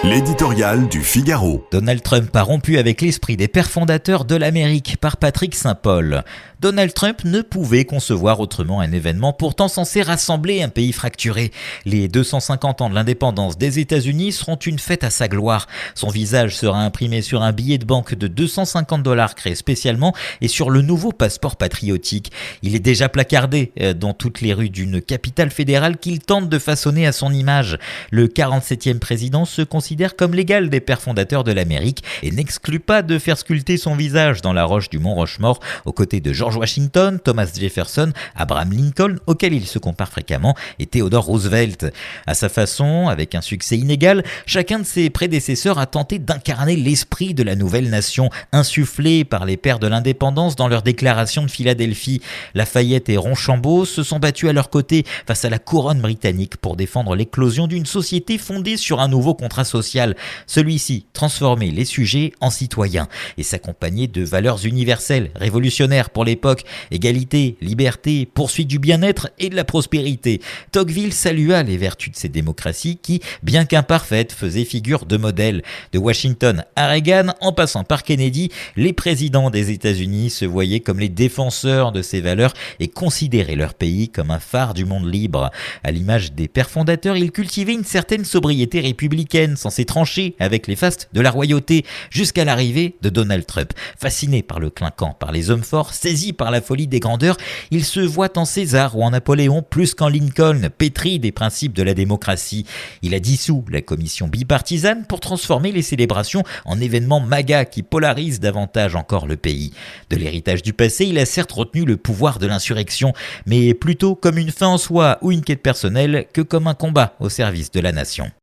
L'éditorial du Figaro. Donald Trump a rompu avec l'esprit des pères fondateurs de l'Amérique par Patrick Saint-Paul. Donald Trump ne pouvait concevoir autrement un événement pourtant censé rassembler un pays fracturé. Les 250 ans de l'indépendance des États-Unis seront une fête à sa gloire. Son visage sera imprimé sur un billet de banque de $250 créé spécialement et sur le nouveau passeport patriotique. Il est déjà placardé dans toutes les rues d'une capitale fédérale qu'il tente de façonner à son image. Le 47e président se considère comme l'égal des pères fondateurs de l'Amérique et n'exclut pas de faire sculpter son visage dans la roche du Mont Rushmore aux côtés de George Washington, Thomas Jefferson, Abraham Lincoln, auquel il se compare fréquemment, et Theodore Roosevelt. À sa façon, avec un succès inégal, chacun de ses prédécesseurs a tenté d'incarner l'esprit de la nouvelle nation, insufflé par les pères de l'indépendance dans leur déclaration de Philadelphie. Lafayette et Rochambeau se sont battus à leur côté face à la couronne britannique pour défendre l'éclosion d'une société fondée sur un nouveau contrat social. Celui-ci transformer les sujets en citoyens et s'accompagner de valeurs universelles, révolutionnaires pour l'époque, égalité, liberté, poursuite du bien-être et de la prospérité. Tocqueville salua les vertus de ces démocraties qui, bien qu'imparfaites, faisaient figure de modèle. De Washington à Reagan, en passant par Kennedy, les présidents des États-Unis se voyaient comme les défenseurs de ces valeurs et considéraient leur pays comme un phare du monde libre. À l'image des pères fondateurs, ils cultivaient une certaine sobriété républicaine, censée trancher avec les fastes de la royauté, jusqu'à l'arrivée de Donald Trump. Fasciné par le clinquant, par les hommes forts, saisi par la folie des grandeurs, il se voit en César ou en Napoléon plus qu'en Lincoln, pétri des principes de la démocratie. Il a dissous la commission bipartisane pour transformer les célébrations en événements MAGA qui polarisent davantage encore le pays. De l'héritage du passé, il a certes retenu le pouvoir de l'insurrection, mais plutôt comme une fin en soi ou une quête personnelle que comme un combat au service de la nation.